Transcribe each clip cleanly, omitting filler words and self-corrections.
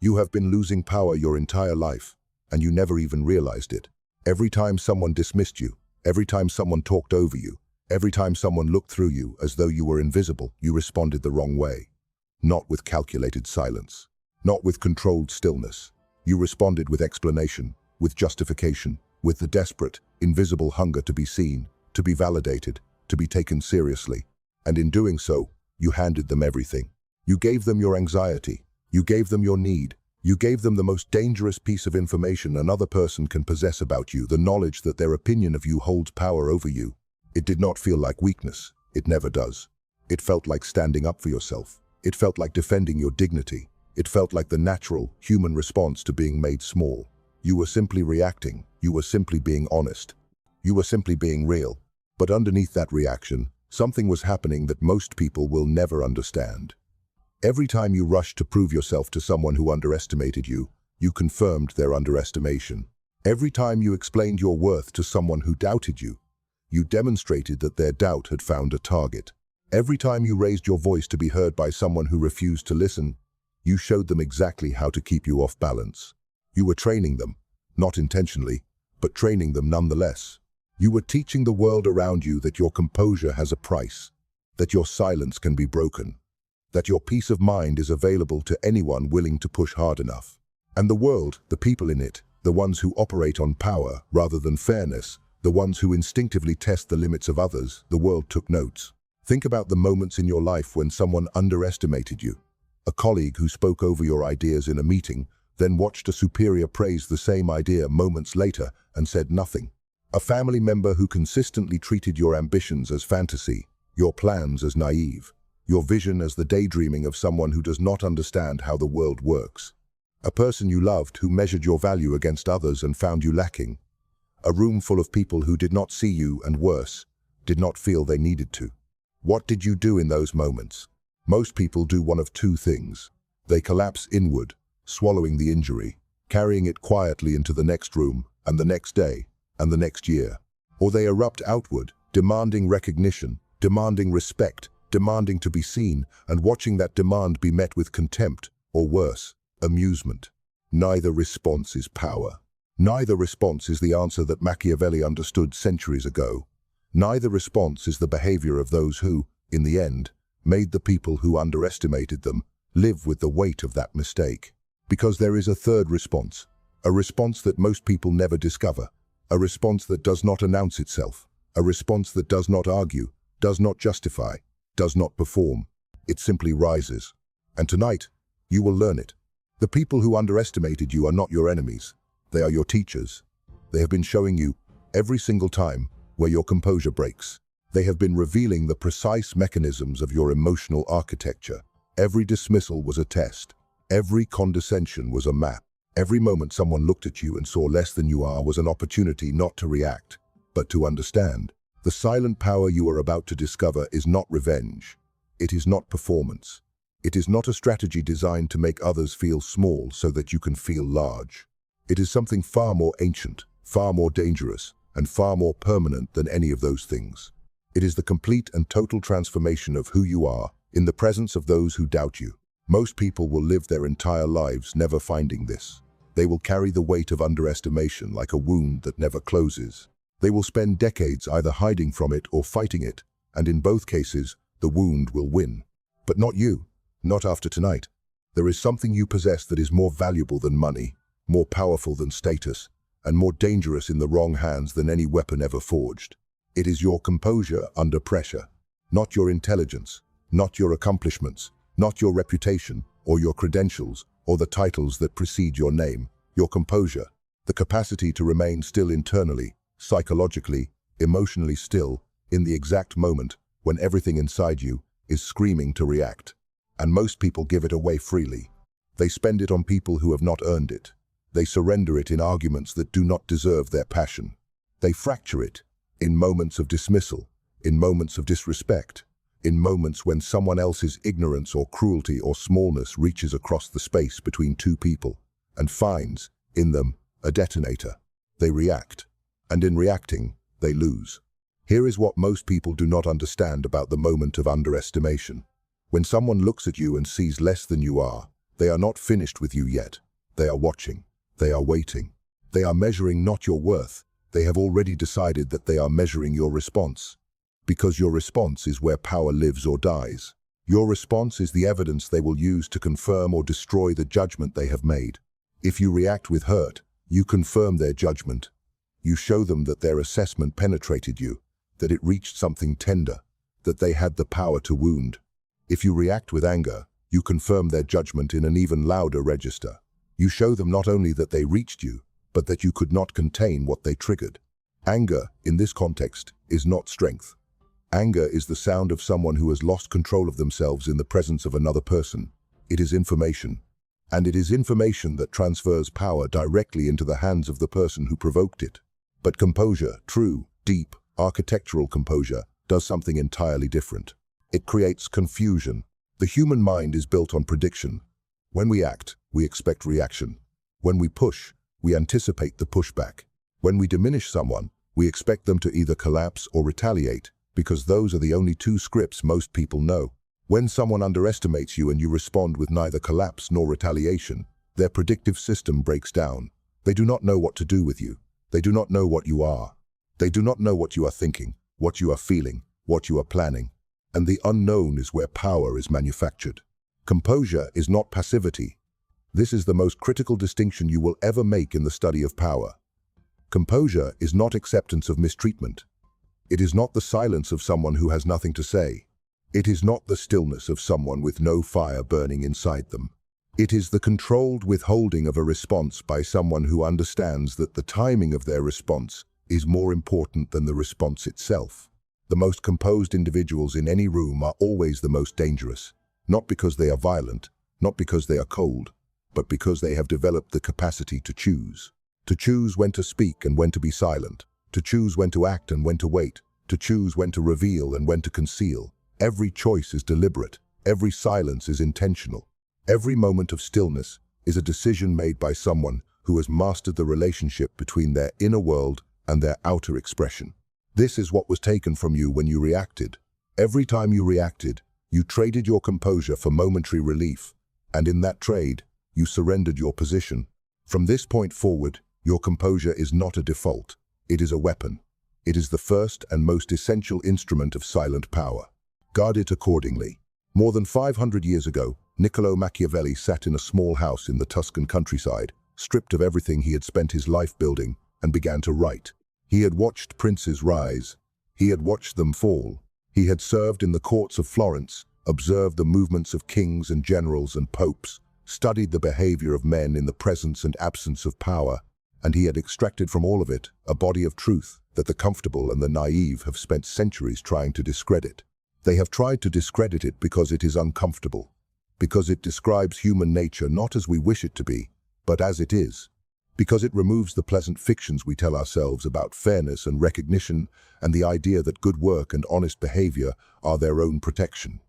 You have been losing power your entire life, and you never even realized it. Every time someone dismissed you, every time someone talked over you, every time someone looked through you as though you were invisible, you responded the wrong way. Not with calculated silence, not with controlled stillness. You responded with explanation, with justification, with the desperate, invisible hunger to be seen, to be validated, to be taken seriously. And in doing so, you handed them everything. You gave them your anxiety. You gave them your need. You gave them the most dangerous piece of information another person can possess about you, the knowledge that their opinion of you holds power over you. It did not feel like weakness. It never does. It felt like standing up for yourself. It felt like defending your dignity. It felt like the natural, human response to being made small. You were simply reacting. You were simply being honest. You were simply being real. But underneath that reaction, something was happening that most people will never understand. Every time you rushed to prove yourself to someone who underestimated you, you confirmed their underestimation. Every time you explained your worth to someone who doubted you, you demonstrated that their doubt had found a target. Every time you raised your voice to be heard by someone who refused to listen, you showed them exactly how to keep you off balance. You were training them, not intentionally, but training them nonetheless. You were teaching the world around you that your composure has a price, that your silence can be broken, that your peace of mind is available to anyone willing to push hard enough. And the world, the people in it, the ones who operate on power rather than fairness, the ones who instinctively test the limits of others, the world took notes. Think about the moments in your life when someone underestimated you. A colleague who spoke over your ideas in a meeting, then watched a superior praise the same idea moments later and said nothing. A family member who consistently treated your ambitions as fantasy, your plans as naive, your vision as the daydreaming of someone who does not understand how the world works. A person you loved who measured your value against others and found you lacking. A room full of people who did not see you and, worse, did not feel they needed to. What did you do in those moments? Most people do one of two things. They collapse inward, swallowing the injury, carrying it quietly into the next room, and the next day, and the next year. Or they erupt outward, demanding recognition, demanding respect, demanding to be seen, and watching that demand be met with contempt, or worse, amusement. Neither response is power. Neither response is the answer that Machiavelli understood centuries ago. Neither response is the behavior of those who, in the end, made the people who underestimated them live with the weight of that mistake. Because there is a third response, a response that most people never discover, a response that does not announce itself, a response that does not argue, does not justify, does not perform. It simply rises. And tonight, you will learn it. The people who underestimated you are not your enemies. They are your teachers. They have been showing you, every single time, where your composure breaks. They have been revealing the precise mechanisms of your emotional architecture. Every dismissal was a test. Every condescension was a map. Every moment someone looked at you and saw less than you are was an opportunity not to react, but to understand. The silent power you are about to discover is not revenge. It is not performance. It is not a strategy designed to make others feel small so that you can feel large. It is something far more ancient, far more dangerous, and far more permanent than any of those things. It is the complete and total transformation of who you are in the presence of those who doubt you. Most people will live their entire lives never finding this. They will carry the weight of underestimation like a wound that never closes. They will spend decades either hiding from it or fighting it, and in both cases, the wound will win. But not you, not after tonight. There is something you possess that is more valuable than money, more powerful than status, and more dangerous in the wrong hands than any weapon ever forged. It is your composure under pressure, not your intelligence, not your accomplishments, not your reputation, or your credentials, or the titles that precede your name. Your composure, the capacity to remain still internally, psychologically, emotionally still, in the exact moment when everything inside you is screaming to react. And most people give it away freely. They spend it on people who have not earned it. They surrender it in arguments that do not deserve their passion. They fracture it in moments of dismissal, in moments of disrespect, in moments when someone else's ignorance or cruelty or smallness reaches across the space between two people and finds, in them, a detonator. They react, and in reacting, they lose. Here is what most people do not understand about the moment of underestimation. When someone looks at you and sees less than you are, They are not finished with you yet. They are watching. They are waiting. They are measuring not your worth. They have already decided that they are measuring your response. Because your response is where power lives or dies. Your response is the evidence they will use to confirm or destroy the judgment they have made. If you react with hurt, you confirm their judgment. You show them that their assessment penetrated you, that it reached something tender, that they had the power to wound. If you react with anger, you confirm their judgment in an even louder register. You show them not only that they reached you, but that you could not contain what they triggered. Anger, in this context, is not strength. Anger is the sound of someone who has lost control of themselves in the presence of another person. It is information. And it is information that transfers power directly into the hands of the person who provoked it. But composure, true, deep, architectural composure, does something entirely different. It creates confusion. The human mind is built on prediction. When we act, we expect reaction. When we push, we anticipate the pushback. When we diminish someone, we expect them to either collapse or retaliate, because those are the only two scripts most people know. When someone underestimates you and you respond with neither collapse nor retaliation, their predictive system breaks down. They do not know what to do with you. They do not know what you are. They do not know what you are thinking, what you are feeling, what you are planning. And the unknown is where power is manufactured. Composure is not passivity. This is the most critical distinction you will ever make in the study of power. Composure is not acceptance of mistreatment. It is not the silence of someone who has nothing to say. It is not the stillness of someone with no fire burning inside them. It is the controlled withholding of a response by someone who understands that the timing of their response is more important than the response itself. The most composed individuals in any room are always the most dangerous, not because they are violent, not because they are cold, but because they have developed the capacity to choose. To choose when to speak and when to be silent, to choose when to act and when to wait, to choose when to reveal and when to conceal. Every choice is deliberate, every silence is intentional. Every moment of stillness is a decision made by someone who has mastered the relationship between their inner world and their outer expression. This is what was taken from you when you reacted. Every time you reacted, you traded your composure for momentary relief, and in that trade, you surrendered your position. From this point forward, your composure is not a default. It is a weapon. It is the first and most essential instrument of silent power. Guard it accordingly. More than 500 years ago, Niccolo Machiavelli sat in a small house in the Tuscan countryside, stripped of everything he had spent his life building, and began to write. He had watched princes rise. He had watched them fall. He had served in the courts of Florence, observed the movements of kings and generals and popes, studied the behavior of men in the presence and absence of power, and he had extracted from all of it a body of truth that the comfortable and the naive have spent centuries trying to discredit. They have tried to discredit it because it is uncomfortable, because it describes human nature not as we wish it to be, but as it is, because it removes the pleasant fictions we tell ourselves about fairness and recognition and the idea that good work and honest behavior are their own protection.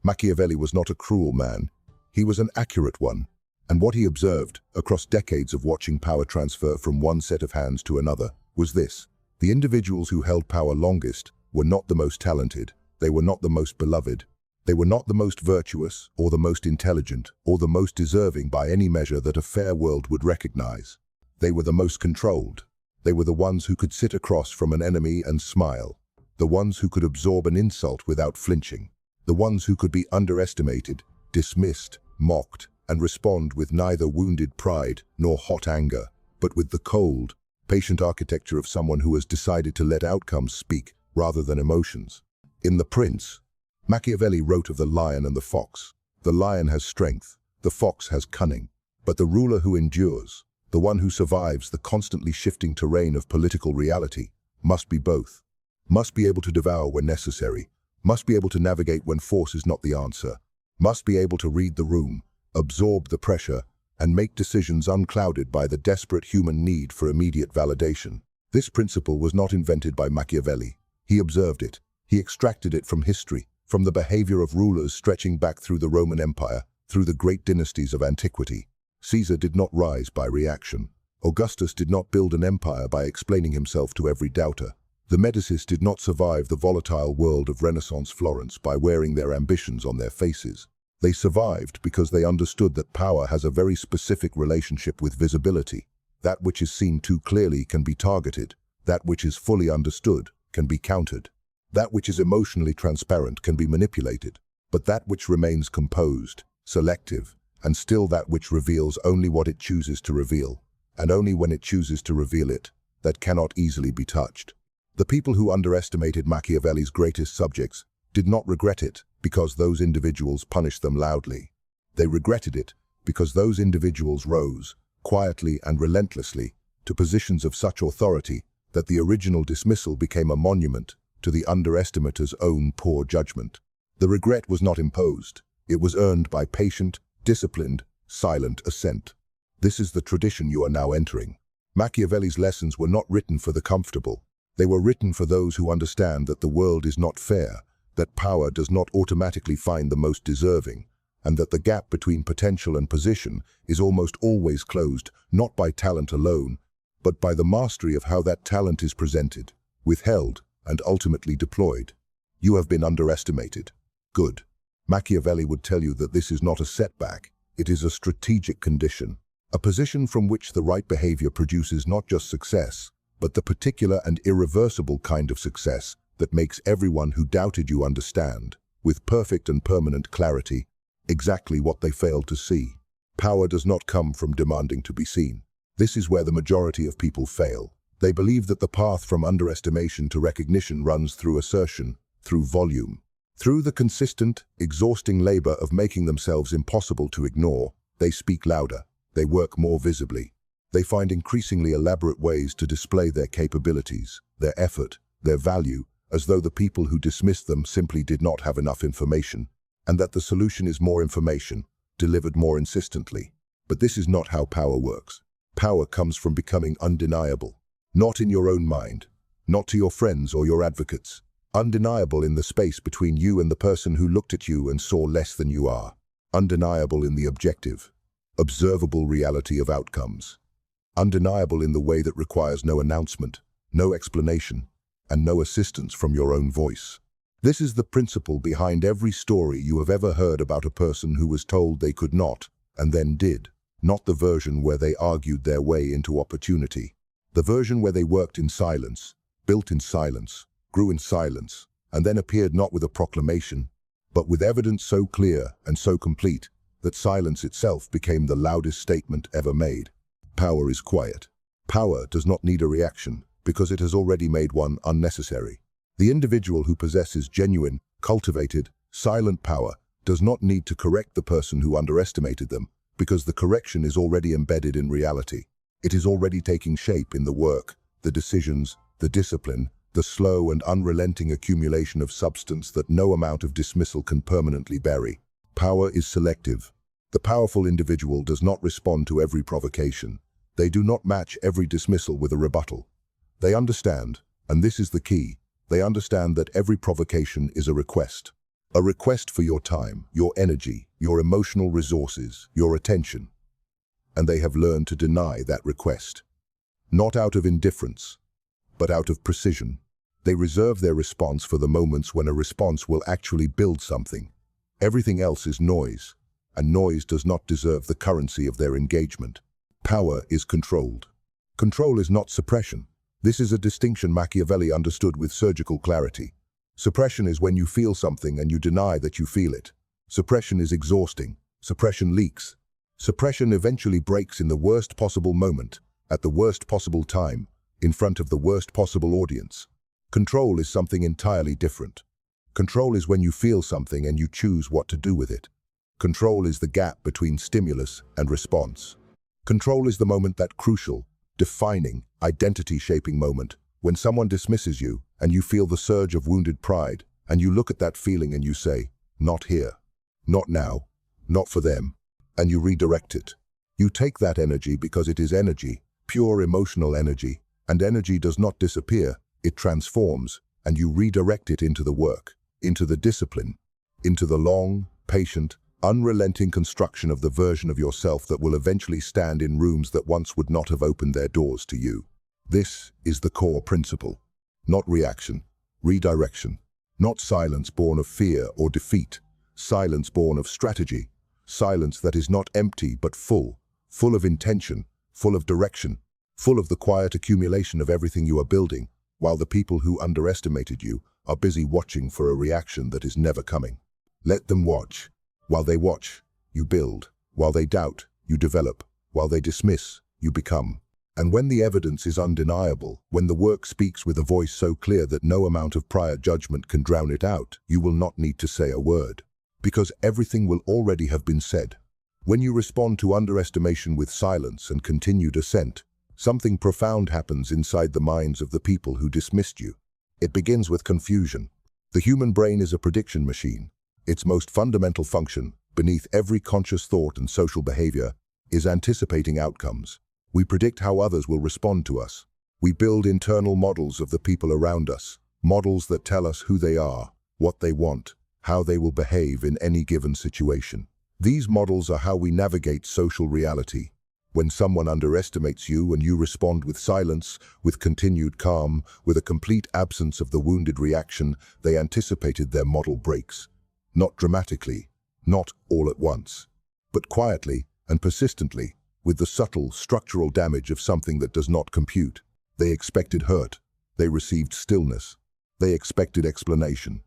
Machiavelli was not a cruel man. He was an accurate one, and what he observed, across decades of watching power transfer from one set of hands to another, was this. The individuals who held power longest were not the most talented, they were not the most beloved, they were not the most virtuous, or the most intelligent, or the most deserving by any measure that a fair world would recognize. They were the most controlled. They were the ones who could sit across from an enemy and smile, the ones who could absorb an insult without flinching, the ones who could be underestimated, dismissed, mocked, and respond with neither wounded pride nor hot anger, but with the cold, patient architecture of someone who has decided to let outcomes speak rather than emotions. In The Prince, Machiavelli wrote of the lion and the fox. The lion has strength, the fox has cunning, but the ruler who endures, the one who survives the constantly shifting terrain of political reality, must be both. Must be able to devour when necessary, must be able to navigate when force is not the answer, must be able to read the room, absorb the pressure, and make decisions unclouded by the desperate human need for immediate validation. This principle was not invented by Machiavelli. He observed it. He extracted it from history, from the behavior of rulers stretching back through the Roman Empire, through the great dynasties of antiquity. Caesar did not rise by reaction. Augustus did not build an empire by explaining himself to every doubter. The Medicis did not survive the volatile world of Renaissance Florence by wearing their ambitions on their faces. They survived because they understood that power has a very specific relationship with visibility. That which is seen too clearly can be targeted. That which is fully understood can be countered. That which is emotionally transparent can be manipulated. But that which remains composed, selective, and still that which reveals only what it chooses to reveal, and only when it chooses to reveal it, that cannot easily be touched. The people who underestimated Machiavelli's greatest subjects did not regret it because those individuals punished them loudly. They regretted it because those individuals rose, quietly and relentlessly, to positions of such authority that the original dismissal became a monument to the underestimator's own poor judgment. The regret was not imposed. It was earned by patient, disciplined, silent assent. This is the tradition you are now entering. Machiavelli's lessons were not written for the comfortable. They were written for those who understand that the world is not fair, that power does not automatically find the most deserving, and that the gap between potential and position is almost always closed not by talent alone, but by the mastery of how that talent is presented, withheld, and ultimately deployed. You have been underestimated. Good. Machiavelli would tell you that this is not a setback, it is a strategic condition, a position from which the right behavior produces not just success, but the particular and irreversible kind of success that makes everyone who doubted you understand, with perfect and permanent clarity, exactly what they failed to see. Power does not come from demanding to be seen. This is where the majority of people fail. They believe that the path from underestimation to recognition runs through assertion, through volume. Through the consistent, exhausting labor of making themselves impossible to ignore, they speak louder, they work more visibly. They find increasingly elaborate ways to display their capabilities, their effort, their value, as though the people who dismissed them simply did not have enough information, and that the solution is more information, delivered more insistently. But this is not how power works. Power comes from becoming undeniable. Not in your own mind, not to your friends or your advocates. Undeniable in the space between you and the person who looked at you and saw less than you are. Undeniable in the objective, observable reality of outcomes. Undeniable in the way that requires no announcement, no explanation, and no assistance from your own voice. This is the principle behind every story you have ever heard about a person who was told they could not, and then did. Not the version where they argued their way into opportunity. The version where they worked in silence, built in silence, grew in silence, and then appeared not with a proclamation, but with evidence so clear and so complete that silence itself became the loudest statement ever made. Power is quiet. Power does not need a reaction because it has already made one unnecessary. The individual who possesses genuine, cultivated, silent power does not need to correct the person who underestimated them because the correction is already embedded in reality. It is already taking shape in the work, the decisions, the discipline, the slow and unrelenting accumulation of substance that no amount of dismissal can permanently bury. Power is selective. The powerful individual does not respond to every provocation. They do not match every dismissal with a rebuttal. They understand, and this is the key, they understand that every provocation is a request for your time, your energy, your emotional resources, your attention. And they have learned to deny that request. Not out of indifference, but out of precision. They reserve their response for the moments when a response will actually build something. Everything else is noise, and noise does not deserve the currency of their engagement. Power is controlled. Control is not suppression. This is a distinction Machiavelli understood with surgical clarity. Suppression is when you feel something and you deny that you feel it. Suppression is exhausting. Suppression leaks. Suppression eventually breaks in the worst possible moment, at the worst possible time, in front of the worst possible audience. Control is something entirely different. Control is when you feel something and you choose what to do with it. Control is the gap between stimulus and response. Control is the moment, that crucial, defining, identity-shaping moment, when someone dismisses you and you feel the surge of wounded pride, and you look at that feeling and you say, not here, not now, not for them, and you redirect it. You take that energy because it is energy, pure emotional energy, and energy does not disappear, it transforms, and you redirect it into the work, into the discipline, into the long, patient, unrelenting construction of the version of yourself that will eventually stand in rooms that once would not have opened their doors to you. This is the core principle. Not reaction, redirection. Not silence born of fear or defeat, silence born of strategy, silence that is not empty but full of intention, full of direction, full of the quiet accumulation of everything you are building, while the people who underestimated you are busy watching for a reaction that is never coming. Let them watch. While they watch, you build. While they doubt, you develop. While they dismiss, you become. And when the evidence is undeniable, when the work speaks with a voice so clear that no amount of prior judgment can drown it out, you will not need to say a word, because everything will already have been said. When you respond to underestimation with silence and continued assent, something profound happens inside the minds of the people who dismissed you. It begins with confusion. The human brain is a prediction machine. Its most fundamental function, beneath every conscious thought and social behavior, is anticipating outcomes. We predict how others will respond to us. We build internal models of the people around us, models that tell us who they are, what they want, how they will behave in any given situation. These models are how we navigate social reality. When someone underestimates you and you respond with silence, with continued calm, with a complete absence of the wounded reaction, they anticipated their model breaks. Not dramatically, not all at once, but quietly and persistently, with the subtle, structural damage of something that does not compute. They expected hurt. They received stillness. They expected explanation.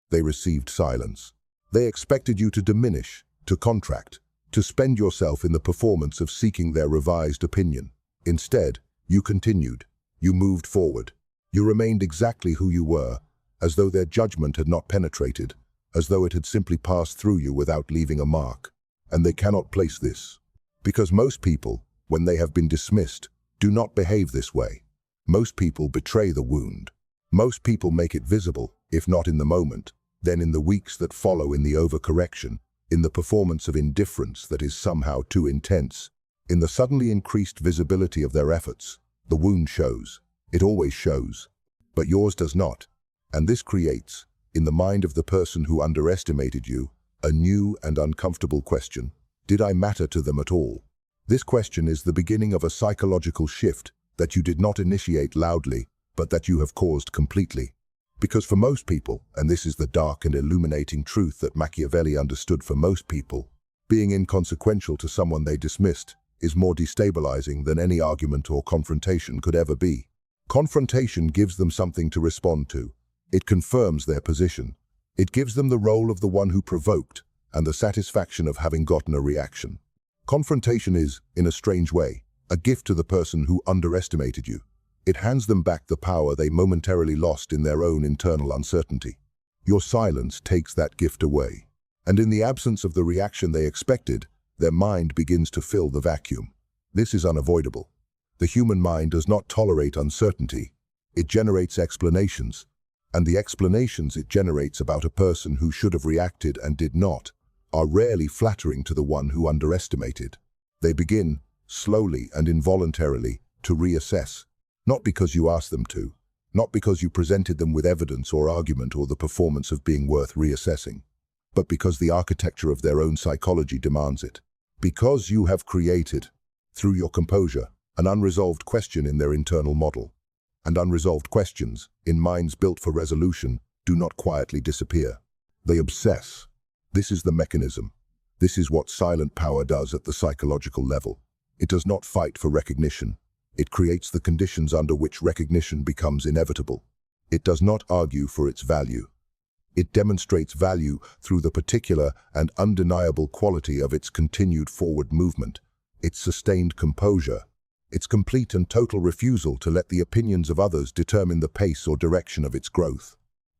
They received silence. They expected you to diminish, to contract, to spend yourself in the performance of seeking their revised opinion. Instead, you continued. You moved forward. You remained exactly who you were, as though their judgment had not penetrated, as though it had simply passed through you without leaving a mark. And they cannot place this. Because most people, when they have been dismissed, do not behave this way. Most people betray the wound. Most people make it visible, if not in the moment, then in the weeks that follow, in the overcorrection, in the performance of indifference that is somehow too intense, in the suddenly increased visibility of their efforts. The wound shows. It always shows. But yours does not. And this creates, in the mind of the person who underestimated you, a new and uncomfortable question. Did I matter to them at all? This question is the beginning of a psychological shift that you did not initiate loudly, but that you have caused completely. Because for most people, and this is the dark and illuminating truth that Machiavelli understood, for most people, being inconsequential to someone they dismissed is more destabilizing than any argument or confrontation could ever be. Confrontation gives them something to respond to. It confirms their position. It gives them the role of the one who provoked, and the satisfaction of having gotten a reaction. Confrontation is, in a strange way, a gift to the person who underestimated you. It hands them back the power they momentarily lost in their own internal uncertainty. Your silence takes that gift away. And in the absence of the reaction they expected, their mind begins to fill the vacuum. This is unavoidable. The human mind does not tolerate uncertainty. It generates explanations. And the explanations it generates about a person who should have reacted and did not are rarely flattering to the one who underestimated. They begin, slowly and involuntarily, to reassess, not because you asked them to, not because you presented them with evidence or argument or the performance of being worth reassessing, but because the architecture of their own psychology demands it. Because you have created, through your composure, an unresolved question in their internal model. And unresolved questions, in minds built for resolution, do not quietly disappear. They obsess. This is the mechanism. This is what silent power does at the psychological level. It does not fight for recognition. It creates the conditions under which recognition becomes inevitable. It does not argue for its value. It demonstrates value through the particular and undeniable quality of its continued forward movement, its sustained composure, its complete and total refusal to let the opinions of others determine the pace or direction of its growth.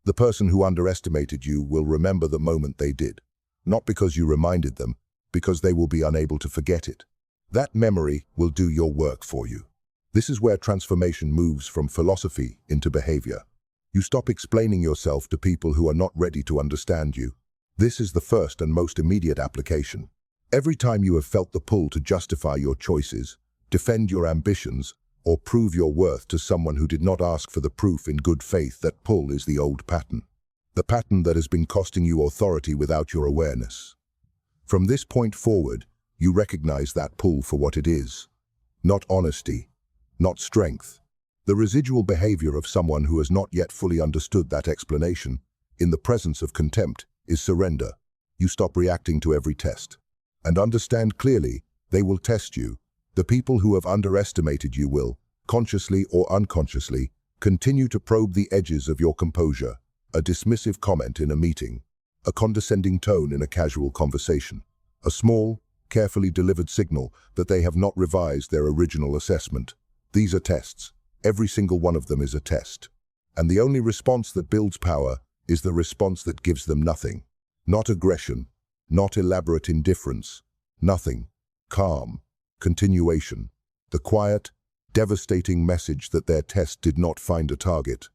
The person who underestimated you will remember the moment they did, not because you reminded them, because they will be unable to forget it. That memory will do your work for you. This is where transformation moves from philosophy into behavior. You stop explaining yourself to people who are not ready to understand you. This is the first and most immediate application. Every time you have felt the pull to justify your choices, defend your ambitions, or prove your worth to someone who did not ask for the proof in good faith, that pull is the old pattern. The pattern that has been costing you authority without your awareness. From this point forward, you recognize that pull for what it is. Not honesty, not strength. The residual behavior of someone who has not yet fully understood that explanation, in the presence of contempt, is surrender. You stop reacting to every test. And understand clearly, they will test you. The people who have underestimated you will, consciously or unconsciously, continue to probe the edges of your composure. A dismissive comment in a meeting, a condescending tone in a casual conversation, a small, carefully delivered signal that they have not revised their original assessment. These are tests. Every single one of them is a test. And the only response that builds power is the response that gives them nothing. Not aggression, not elaborate indifference, nothing. Calm, continuation, the quiet, devastating message that their test did not find a target.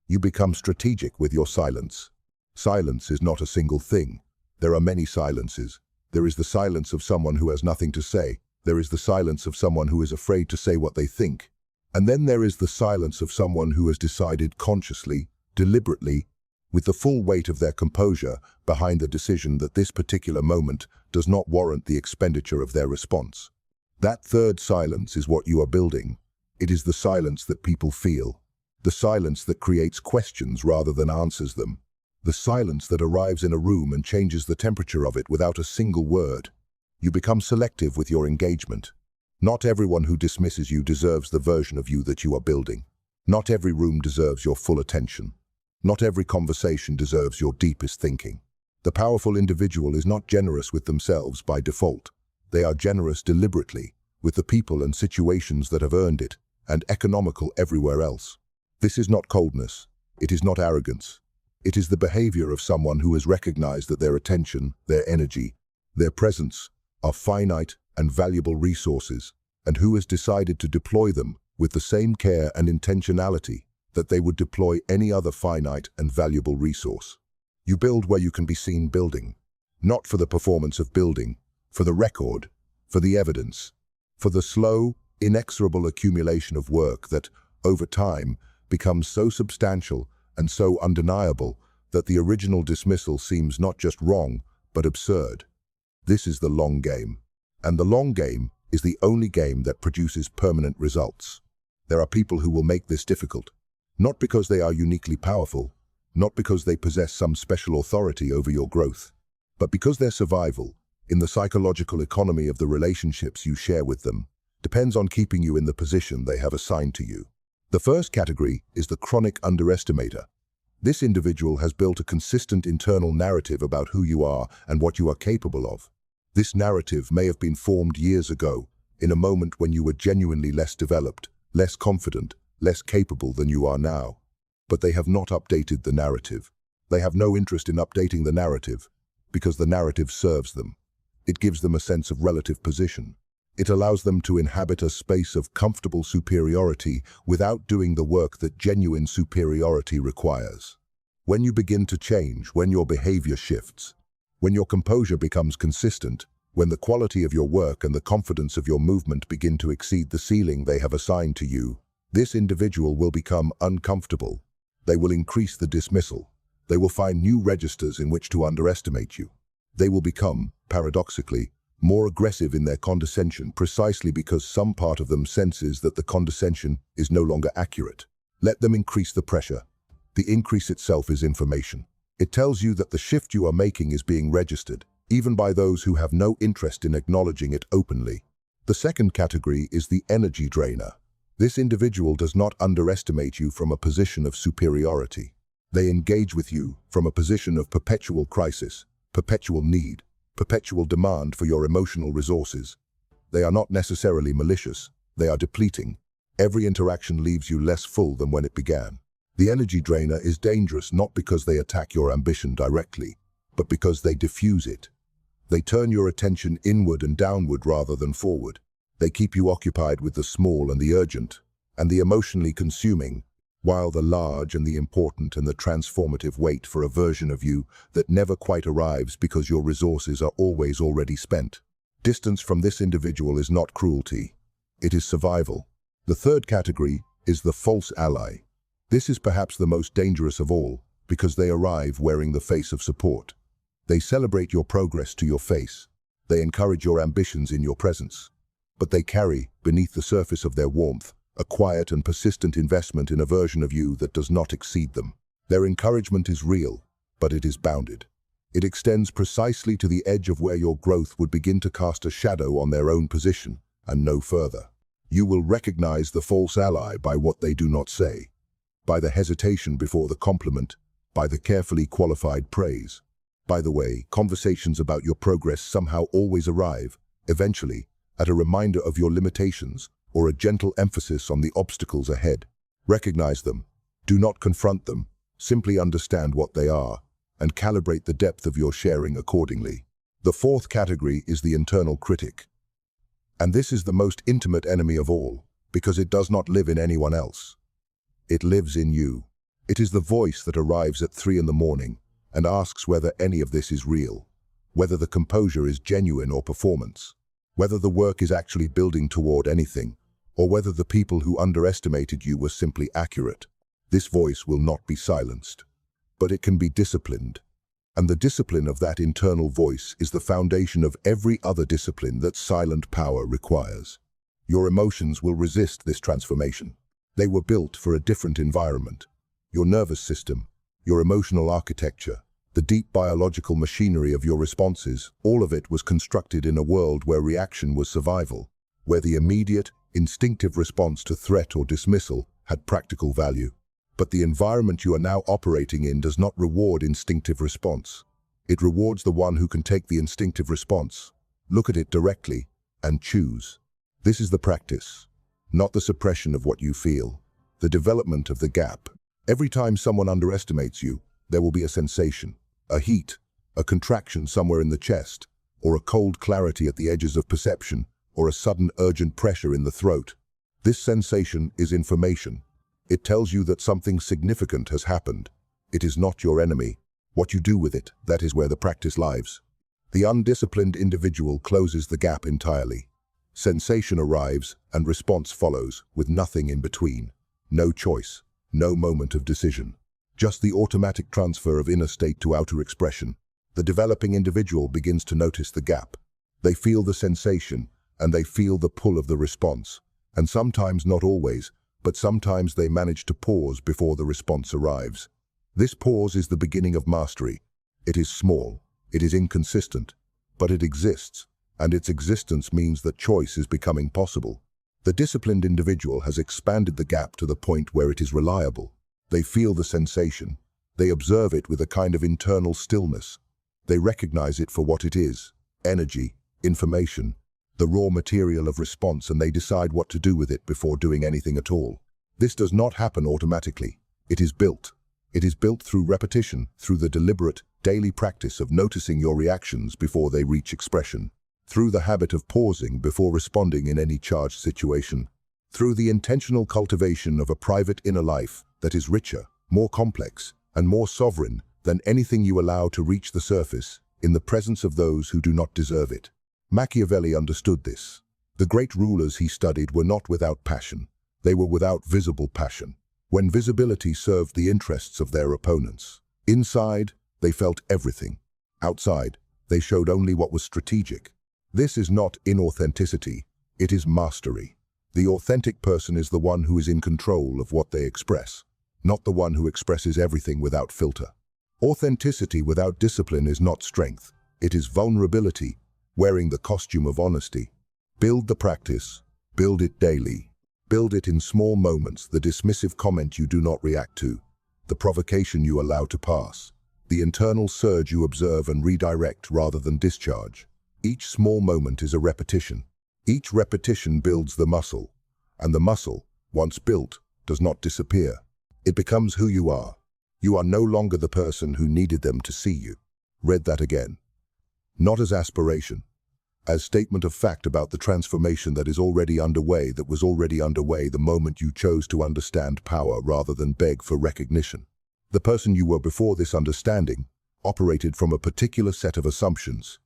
You become strategic with your silence. Silence is not a single thing. There are many silences. There is the silence of someone who has nothing to say. There is the silence of someone who is afraid to say what they think. And then there is the silence of someone who has decided consciously, deliberately, with the full weight of their composure behind the decision that this particular moment does not warrant the expenditure of their response. That third silence is what you are building. It is the silence that people feel. The silence that creates questions rather than answers them. The silence that arrives in a room and changes the temperature of it without a single word. You become selective with your engagement. Not everyone who dismisses you deserves the version of you that you are building. Not every room deserves your full attention. Not every conversation deserves your deepest thinking. The powerful individual is not generous with themselves by default. They are generous deliberately with the people and situations that have earned it, and economical everywhere else. This is not coldness. It is not arrogance. It is the behavior of someone who has recognized that their attention, their energy, their presence are finite and valuable resources, and who has decided to deploy them with the same care and intentionality that they would deploy any other finite and valuable resource. You build where you can be seen building, not for the performance of building, for the record, for the evidence, for the slow, inexorable accumulation of work that, over time, becomes so substantial and so undeniable that the original dismissal seems not just wrong, but absurd. This is the long game. And the long game is the only game that produces permanent results. There are people who will make this difficult, not because they are uniquely powerful, not because they possess some special authority over your growth, but because their survival, in the psychological economy of the relationships you share with them, depends on keeping you in the position they have assigned to you. The first category is the chronic underestimator. This individual has built a consistent internal narrative about who you are and what you are capable of. This narrative may have been formed years ago, in a moment when you were genuinely less developed, less confident, less capable than you are now. But they have not updated the narrative. They have no interest in updating the narrative, because the narrative serves them. It gives them a sense of relative position. It allows them to inhabit a space of comfortable superiority without doing the work that genuine superiority requires. When you begin to change, when your behavior shifts, when your composure becomes consistent, when the quality of your work and the confidence of your movement begin to exceed the ceiling they have assigned to you, this individual will become uncomfortable. They will increase the dismissal. They will find new registers in which to underestimate you. They will become, paradoxically, more aggressive in their condescension precisely because some part of them senses that the condescension is no longer accurate. Let them increase the pressure. The increase itself is information. It tells you that the shift you are making is being registered, even by those who have no interest in acknowledging it openly. The second category is the energy drainer. This individual does not underestimate you from a position of superiority. They engage with you from a position of perpetual crisis, perpetual need, perpetual demand for your emotional resources. They are not necessarily malicious. They are depleting. Every interaction leaves you less full than when it began. The energy drainer is dangerous not because they attack your ambition directly, but because they diffuse it. They turn your attention inward and downward rather than forward. They keep you occupied with the small and the urgent, and the emotionally consuming, while the large and the important and the transformative wait for a version of you that never quite arrives because your resources are always already spent. Distance from this individual is not cruelty. It is survival. The third category is the false ally. This is perhaps the most dangerous of all, because they arrive wearing the face of support. They celebrate your progress to your face. They encourage your ambitions in your presence. But they carry, beneath the surface of their warmth, a quiet and persistent investment in a version of you that does not exceed them. Their encouragement is real, but it is bounded. It extends precisely to the edge of where your growth would begin to cast a shadow on their own position, and no further. You will recognize the false ally by what they do not say, by the hesitation before the compliment, by the carefully qualified praise. By the way, conversations about your progress somehow always arrive, eventually, at a reminder of your limitations or a gentle emphasis on the obstacles ahead. Recognize them. Do not confront them. Simply understand what they are and calibrate the depth of your sharing accordingly. The fourth category is the internal critic. And this is the most intimate enemy of all, because it does not live in anyone else. It lives in you. It is the voice that arrives at 3 in the morning and asks whether any of this is real, whether the composure is genuine or performance, whether the work is actually building toward anything, or whether the people who underestimated you were simply accurate. This voice will not be silenced, but it can be disciplined. And the discipline of that internal voice is the foundation of every other discipline that silent power requires. Your emotions will resist this transformation. They were built for a different environment. Your nervous system, your emotional architecture, the deep biological machinery of your responses, all of it was constructed in a world where reaction was survival, where the immediate, instinctive response to threat or dismissal had practical value. But the environment you are now operating in does not reward instinctive response. It rewards the one who can take the instinctive response, look at it directly, and choose. This is the practice, not the suppression of what you feel, the development of the gap. Every time someone underestimates you, there will be a sensation, a heat, a contraction somewhere in the chest, or a cold clarity at the edges of perception, or a sudden urgent pressure in the throat. This sensation is information. It tells you that something significant has happened. It is not your enemy. What you do with it, that is where the practice lies. The undisciplined individual closes the gap entirely. Sensation arrives and response follows, with nothing in between. No choice, no moment of decision. Just the automatic transfer of inner state to outer expression. The developing individual begins to notice the gap. They feel the sensation, and they feel the pull of the response. And sometimes, not always, but sometimes they manage to pause before the response arrives. This pause is the beginning of mastery. It is small, it is inconsistent, but it exists, and its existence means that choice is becoming possible. The disciplined individual has expanded the gap to the point where it is reliable. They feel the sensation. They observe it with a kind of internal stillness. They recognize it for what it is: energy, information, the raw material of response, and they decide what to do with it before doing anything at all. This does not happen automatically. It is built. It is built through repetition, through the deliberate, daily practice of noticing your reactions before they reach expression, through the habit of pausing before responding in any charged situation, through the intentional cultivation of a private inner life that is richer, more complex, and more sovereign than anything you allow to reach the surface in the presence of those who do not deserve it. Machiavelli understood this. The great rulers he studied were not without passion. They were without visible passion, when visibility served the interests of their opponents. Inside, they felt everything. Outside, they showed only what was strategic. This is not inauthenticity, it is mastery. The authentic person is the one who is in control of what they express, not the one who expresses everything without filter. Authenticity without discipline is not strength, it is vulnerability, wearing the costume of honesty. Build the practice, build it daily. Build it in small moments, the dismissive comment you do not react to, the provocation you allow to pass, the internal surge you observe and redirect rather than discharge. Each small moment is a repetition. Each repetition builds the muscle, and the muscle, once built, does not disappear. It becomes who you are. You are no longer the person who needed them to see you. Read that again. Not as aspiration, as statement of fact about the transformation that is already underway, that was already underway the moment you chose to understand power rather than beg for recognition. The person you were before this understanding operated from a particular set of assumptions.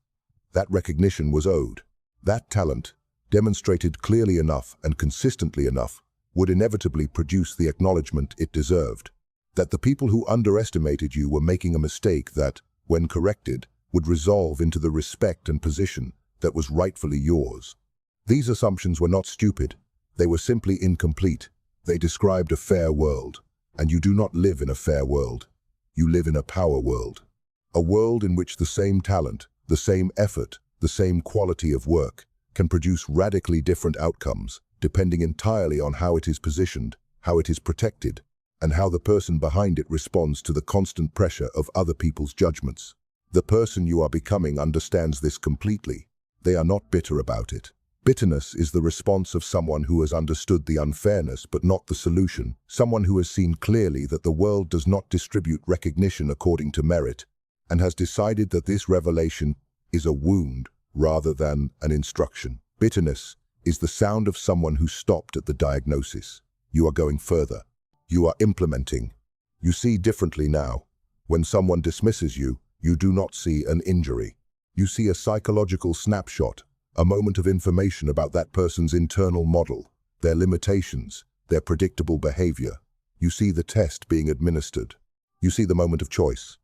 That recognition was owed. That talent, demonstrated clearly enough and consistently enough, would inevitably produce the acknowledgement it deserved. That the people who underestimated you were making a mistake that, when corrected, would resolve into the respect and position that was rightfully yours. These assumptions were not stupid. They were simply incomplete. They described a fair world, and you do not live in a fair world. You live in a power world. A world in which the same talent, the same effort, the same quality of work can produce radically different outcomes, depending entirely on how it is positioned, how it is protected, and how the person behind it responds to the constant pressure of other people's judgments. The person you are becoming understands this completely. They are not bitter about it. Bitterness is the response of someone who has understood the unfairness but not the solution, someone who has seen clearly that the world does not distribute recognition according to merit, and has decided that this revelation is a wound rather than an instruction. Bitterness is the sound of someone who stopped at the diagnosis. You are going further. You are implementing. You see differently now. When someone dismisses you, you do not see an injury. You see a psychological snapshot, a moment of information about that person's internal model, their limitations, their predictable behavior. You see the test being administered. You see the moment of choice.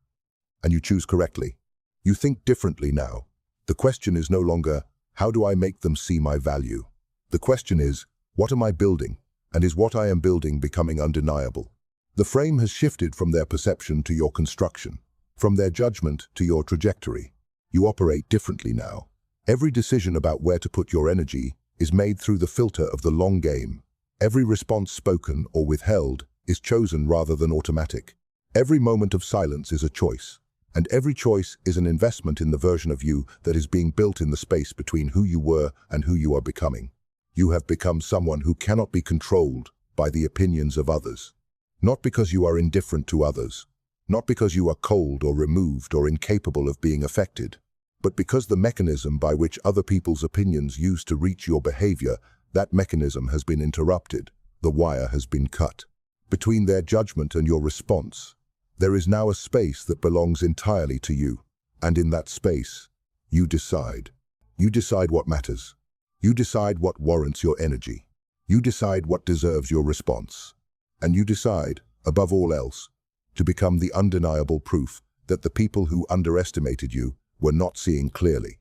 And you choose correctly. You think differently now. The question is no longer, how do I make them see my value? The question is, what am I building? And is what I am building becoming undeniable? The frame has shifted from their perception to your construction, from their judgment to your trajectory. You operate differently now. Every decision about where to put your energy is made through the filter of the long game. Every response spoken or withheld is chosen rather than automatic. Every moment of silence is a choice, and every choice is an investment in the version of you that is being built in the space between who you were and who you are becoming. You have become someone who cannot be controlled by the opinions of others. Not because you are indifferent to others, not because you are cold or removed or incapable of being affected, but because the mechanism by which other people's opinions use to reach your behavior, that mechanism has been interrupted, the wire has been cut. Between their judgment and your response, there is now a space that belongs entirely to you. And in that space, you decide. You decide what matters. You decide what warrants your energy. You decide what deserves your response. And you decide, above all else, to become the undeniable proof that the people who underestimated you were not seeing clearly.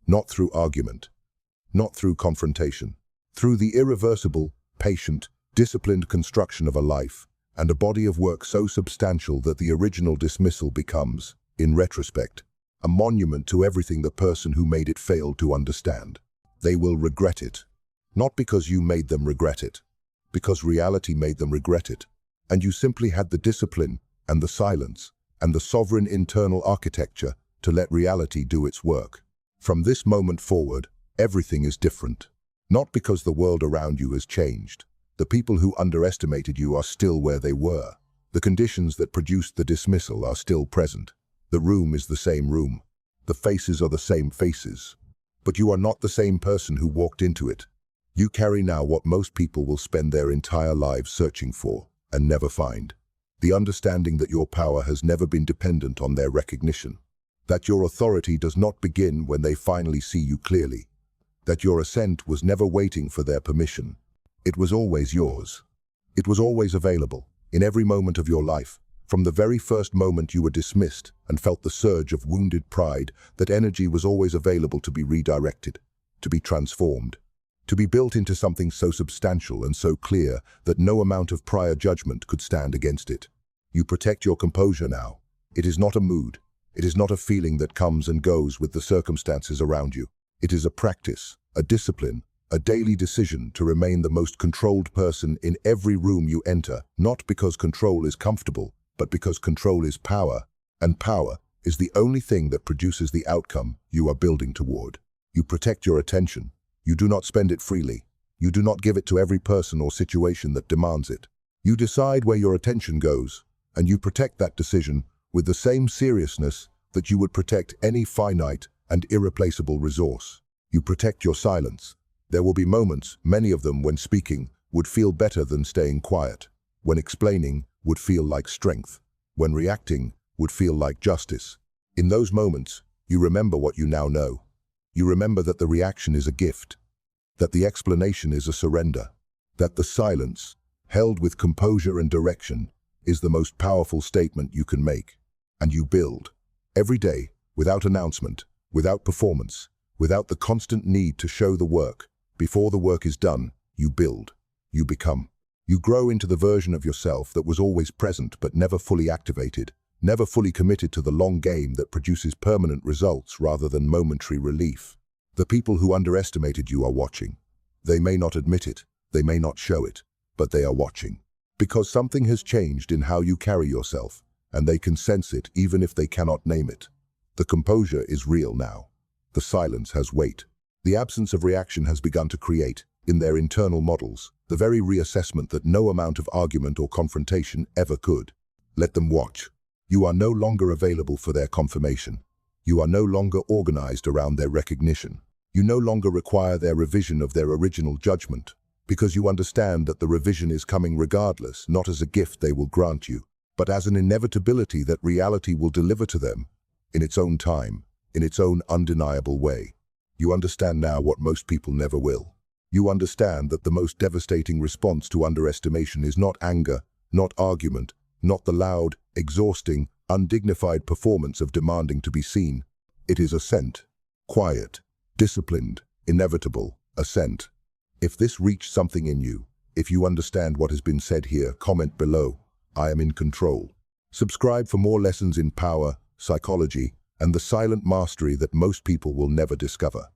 Not through argument, not through confrontation, through the irreversible, patient, disciplined construction of a life and a body of work so substantial that the original dismissal becomes, in retrospect, a monument to everything the person who made it failed to understand. They will regret it, not because you made them regret it, because reality made them regret it, and you simply had the discipline and the silence and the sovereign internal architecture to let reality do its work. From this moment forward, everything is different. Not because the world around you has changed. The people who underestimated you are still where they were. The conditions that produced the dismissal are still present. The room is the same room. The faces are the same faces. But you are not the same person who walked into it. You carry now what most people will spend their entire lives searching for and never find. The understanding that your power has never been dependent on their recognition. That your authority does not begin when they finally see you clearly. That your assent was never waiting for their permission. It was always yours. It was always available, in every moment of your life. From the very first moment you were dismissed and felt the surge of wounded pride, that energy was always available to be redirected, to be transformed, to be built into something so substantial and so clear that no amount of prior judgment could stand against it. You protect your composure now. It is not a mood. It is not a feeling that comes and goes with the circumstances around you. It is a practice, a discipline, a daily decision to remain the most controlled person in every room you enter, not because control is comfortable, but because control is power, and power is the only thing that produces the outcome you are building toward. You protect your attention. You do not spend it freely. You do not give it to every person or situation that demands it. You decide where your attention goes, and you protect that decision with the same seriousness that you would protect any finite and irreplaceable resource. You protect your silence. There will be moments, many of them when speaking, would feel better than staying quiet. When explaining would feel like strength. When reacting would feel like justice. In those moments, you remember what you now know. You remember that the reaction is a gift, that the explanation is a surrender, that the silence, held with composure and direction, is the most powerful statement you can make. And you build, every day, without announcement, without performance, without the constant need to show the work. Before the work is done, you build, you become. You grow into the version of yourself that was always present but never fully activated, never fully committed to the long game that produces permanent results rather than momentary relief. The people who underestimated you are watching. They may not admit it, they may not show it, but they are watching. Because something has changed in how you carry yourself, and they can sense it even if they cannot name it. The composure is real now. The silence has weight. The absence of reaction has begun to create, in their internal models, the very reassessment that no amount of argument or confrontation ever could. Let them watch. You are no longer available for their confirmation. You are no longer organized around their recognition. You no longer require their revision of their original judgment, because you understand that the revision is coming regardless, not as a gift they will grant you, but as an inevitability that reality will deliver to them, in its own time, in its own undeniable way. You understand now what most people never will. You understand that the most devastating response to underestimation is not anger, not argument, not the loud, exhausting, undignified performance of demanding to be seen. It is assent. Quiet, disciplined, inevitable, assent. If this reached something in you, if you understand what has been said here, comment below. I am in control. Subscribe for more lessons in power, psychology, and the silent mastery that most people will never discover.